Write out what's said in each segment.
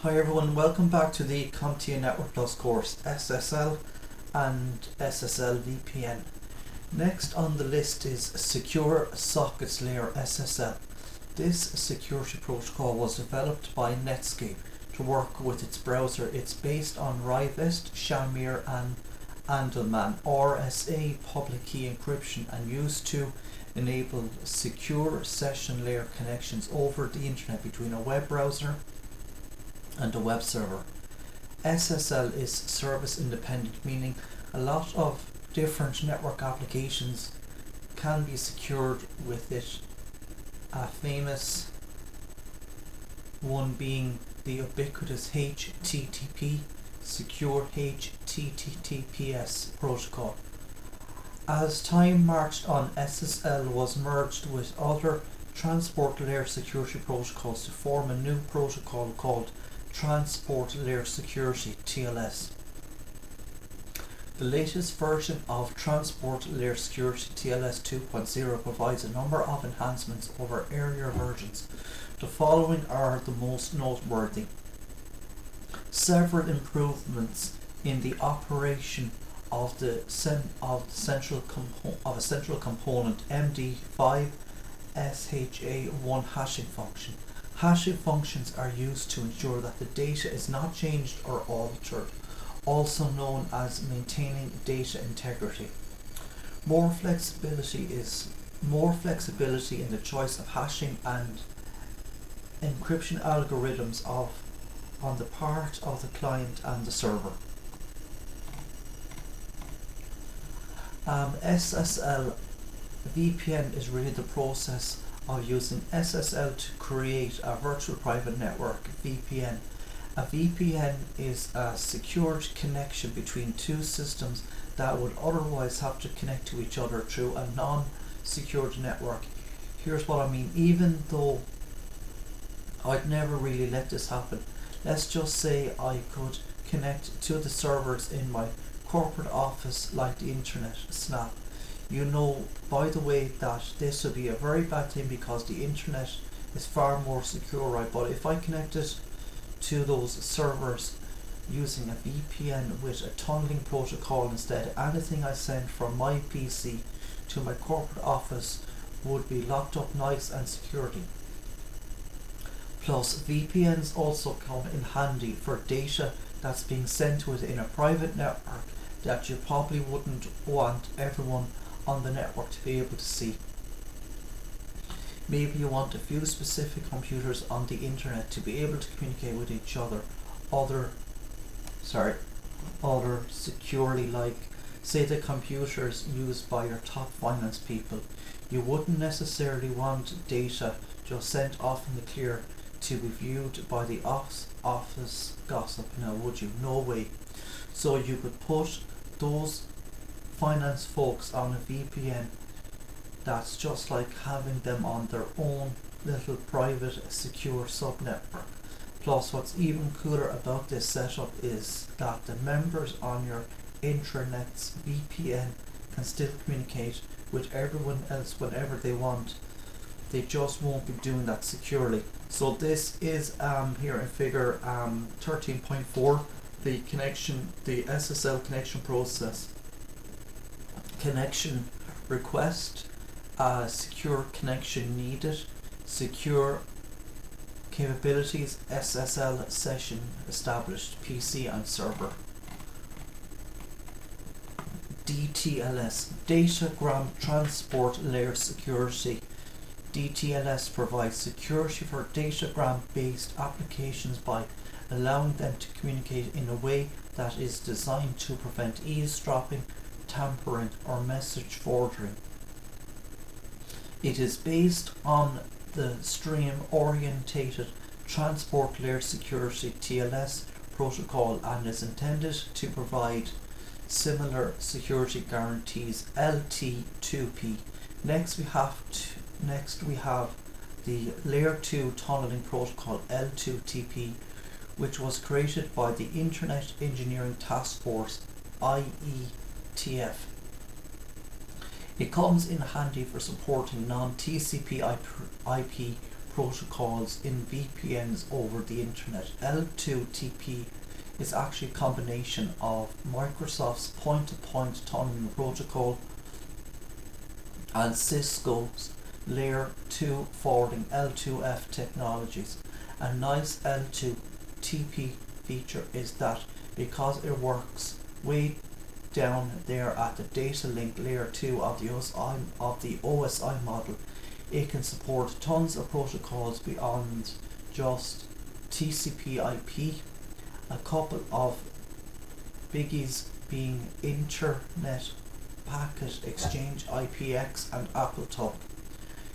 Hi everyone, welcome back to the Comptia Network Plus course, SSL and SSL VPN. Next on the list is Secure Sockets Layer SSL. This security protocol was developed by Netscape to work with its browser. It's based on Rivest, Shamir and Andelman RSA public key encryption and used to enable secure session layer connections over the internet between a web browser and a web server. SSL is service independent, meaning a lot of different network applications can be secured with it. A famous one being the ubiquitous HTTP, secure HTTPS protocol. As time marched on, SSL was merged with other transport layer security protocols to form a new protocol called Transport Layer Security (TLS). The latest version of Transport Layer Security (TLS 2.0) provides a number of enhancements over earlier versions. The following are the most noteworthy: several improvements in the operation of a central component MD5 SHA1 hashing function. Hashing functions are used to ensure that the data is not changed or altered, also known as maintaining data integrity. More flexibility in the choice of hashing and encryption algorithms on the part of the client and the server. SSL VPN is really the process of using SSL to create a virtual private network, VPN. A VPN is a secured connection between two systems that would otherwise have to connect to each other through a non-secured network. Here's what I mean. Even though I'd never really let this happen, let's just say I could connect to the servers in my corporate office like the internet snap. You know, by the way, that this would be a very bad thing because the internet is far more secure, right? But if I connected to those servers using a VPN with a tunneling protocol instead, anything I send from my PC to my corporate office would be locked up nice and securely. Plus, VPNs also come in handy for data that's being sent within a private network that you probably wouldn't want everyone on the network to be able to see. Maybe you want a few specific computers on the internet to be able to communicate with each other securely, like say the computers used by your top finance people. You wouldn't necessarily want data just sent off in the clear to be viewed by the office gossip, now would you? No way. So you could put those finance folks on a VPN that's just like having them on their own little private secure subnetwork. Plus, what's even cooler about this setup is that the members on your intranet's VPN can still communicate with everyone else whenever they want. They just won't be doing that securely. So this is here in figure 13.4, the SSL connection process. Connection request, secure connection needed, secure capabilities, SSL session established, PC and server. DTLS, Datagram Transport Layer Security. DTLS provides security for Datagram based applications by allowing them to communicate in a way that is designed to prevent eavesdropping, tampering or message forwarding. It is based on the stream orientated Transport Layer Security (TLS) protocol and is intended to provide similar security guarantees LT2P. Next we have the Layer 2 tunneling protocol L2TP, which was created by the Internet Engineering Task Force IETF. It comes in handy for supporting non-TCP/IP protocols in VPNs over the internet. L2TP is actually a combination of Microsoft's point-to-point tunneling protocol and Cisco's Layer 2 forwarding L2F technologies. A nice L2TP feature is that because it works way down there at the data link layer 2 of the OSI model, it can support tons of protocols beyond just TCP/IP. A couple of biggies being Internet Packet Exchange IPX and AppleTalk.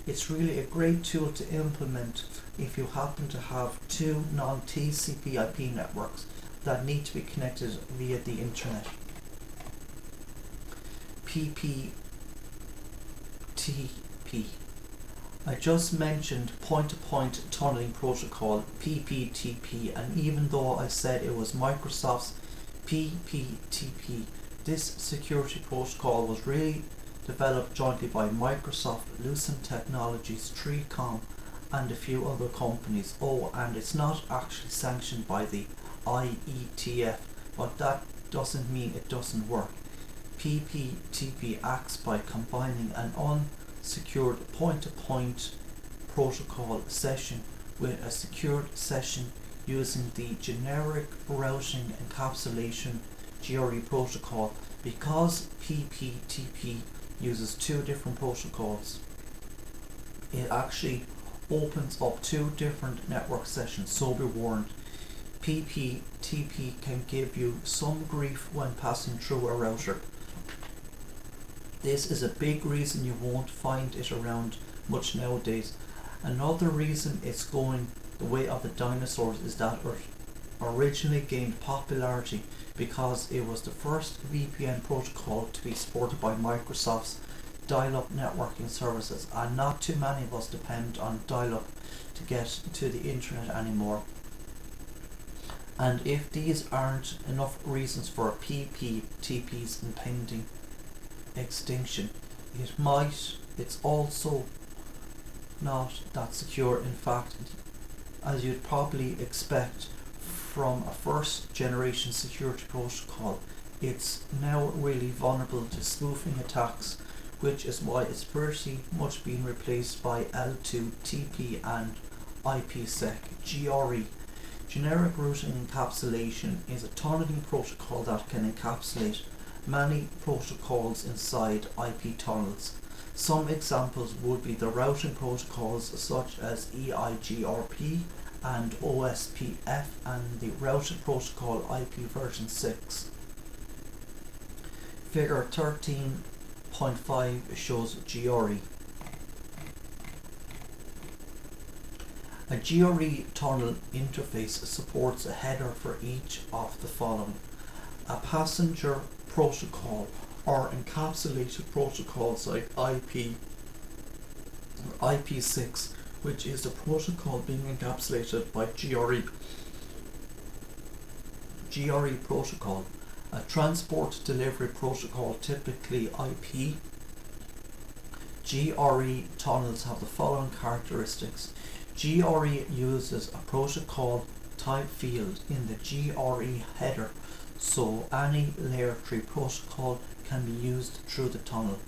It's really a great tool to implement if you happen to have two non-TCP/IP networks that need to be connected via the internet. PPTP. I just mentioned point-to-point tunneling protocol, PPTP, and even though I said it was Microsoft's PPTP, this security protocol was really developed jointly by Microsoft, Lucent Technologies, 3Com, and a few other companies. Oh, and it's not actually sanctioned by the IETF, but that doesn't mean it doesn't work. PPTP acts by combining an unsecured point-to-point protocol session with a secured session using the generic routing encapsulation GRE protocol. Because PPTP uses two different protocols, it actually opens up two different network sessions, so be warned. PPTP can give you some grief when passing through a router. This is a big reason you won't find it around much nowadays. Another reason it's going the way of the dinosaurs is that it originally gained popularity because it was the first VPN protocol to be supported by Microsoft's dial-up networking services, and not too many of us depend on dial-up to get to the internet anymore. And if these aren't enough reasons for PPTP's impending extinction, it's also not that secure. In fact, as you'd probably expect from a first generation security protocol, it's now really vulnerable to spoofing attacks, which is why it's pretty much being replaced by L2TP and IPSec. GRE, generic routing encapsulation, is a tunneling protocol that can encapsulate many protocols inside IP tunnels. Some examples would be the routing protocols such as EIGRP and OSPF, and the routing protocol IP version 6. Figure 13.5 shows GRE. A GRE tunnel interface supports a header for each of the following: a passenger protocol or encapsulated protocols like IP or IP6, which is the protocol being encapsulated by GRE protocol. A transport delivery protocol, typically IP. GRE tunnels have the following characteristics. GRE uses a protocol type field in the GRE header, so any layer 3 protocol can be used through the tunnel.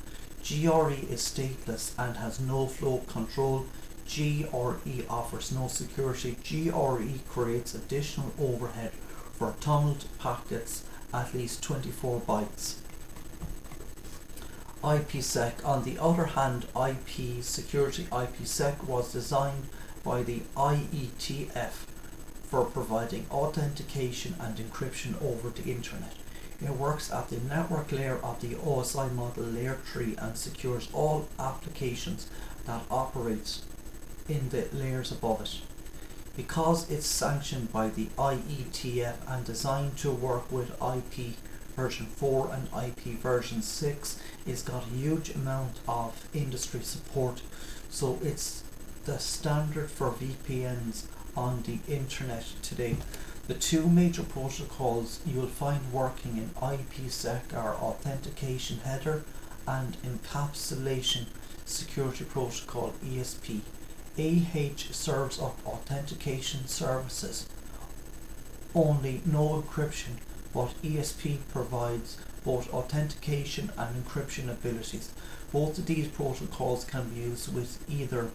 GRE is stateless and has no flow control. GRE offers no security. GRE creates additional overhead for tunneled packets at least 24 bytes. IPSec, on the other hand, IP security. IPSec was designed by the IETF for providing authentication and encryption over the internet. It works at the network layer of the OSI model, layer 3, and secures all applications that operate in the layers above it. Because it's sanctioned by the IETF and designed to work with IP version 4 and IP version 6, it's got a huge amount of industry support, so it's the standard for VPNs on the internet today. The two major protocols you'll find working in IPSec are authentication header and encapsulation security protocol, ESP. serves up authentication services only, no encryption, but ESP provides both authentication and encryption abilities. Both of these protocols can be used with either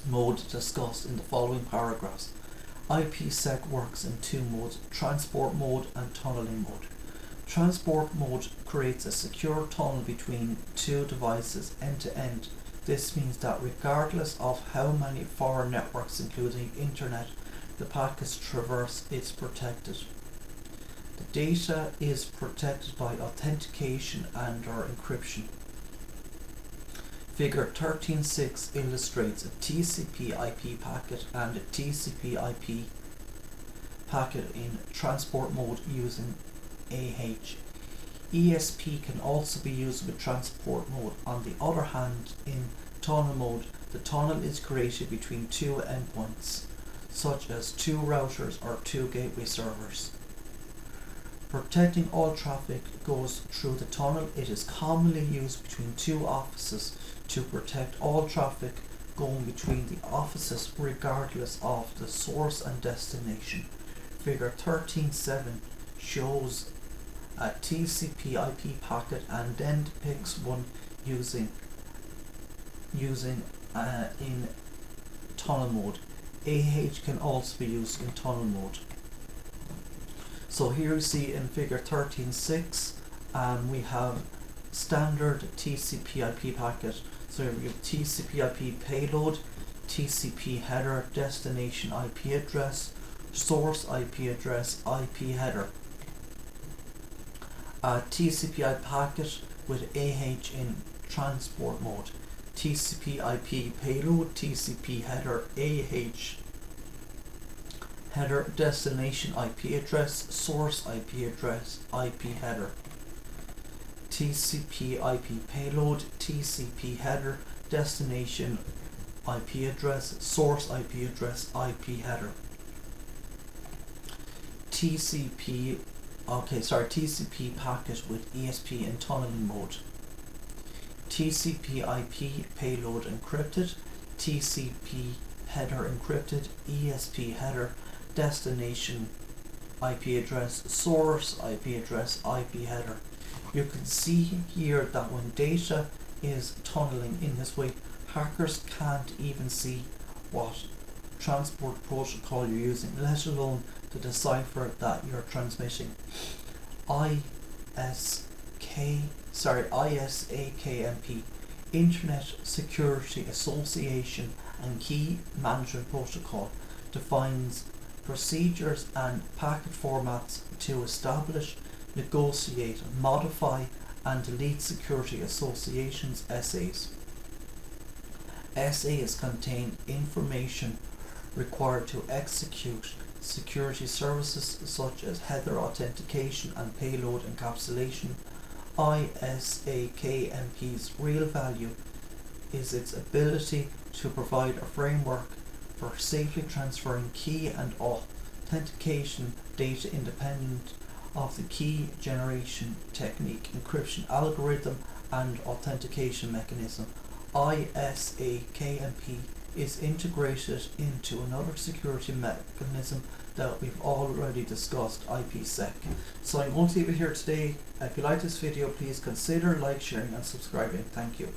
mode discussed in the following paragraphs. IPSec works in two modes, transport mode and tunneling mode. Transport mode creates a secure tunnel between two devices end to end. This means that regardless of how many foreign networks, including internet, the packets traverse, it's protected. The data is protected by authentication and or encryption. Figure 13.6 illustrates a TCP/IP packet and a TCP/IP packet in transport mode using AH. ESP can also be used with transport mode. On the other hand, in tunnel mode, the tunnel is created between two endpoints, such as two routers or two gateway servers. Protecting all traffic goes through the tunnel. It is commonly used between two offices to protect all traffic going between the offices regardless of the source and destination. Figure 13.7 shows a TCP/IP packet and then depicts one using in tunnel mode. AH can also be used in tunnel mode. So here you see in figure 13.6 we have standard TCP/IP packet. So we have TCP/IP payload, TCP header, destination IP address, source IP address, IP header. TCP/IP packet with AH in transport mode. TCP/IP payload, TCP header, AH header, destination IP address, source IP address, IP header. TCP/IP payload, TCP header, destination IP address, source IP address, IP header. TCP packet with ESP in tunneling mode. TCP/IP payload encrypted, TCP header encrypted, ESP header, destination IP address, source IP address, IP header. You can see here that when data is tunneling in this way, hackers can't even see what transport protocol you're using, let alone to decipher that you're transmitting. ISAKMP, Internet Security Association and Key Management Protocol, defines procedures and packet formats to establish, negotiate, modify and delete security associations (SAs). SAs contain information required to execute security services such as header authentication and payload encapsulation. ISAKMP's real value is its ability to provide a framework for safely transferring key and authentication data independent of the key generation technique, encryption algorithm and authentication mechanism. ISAKMP is integrated into another security mechanism that we've already discussed, IPSec. So I'm going to leave it here today. If you like this video, please consider like, sharing and subscribing. Thank you.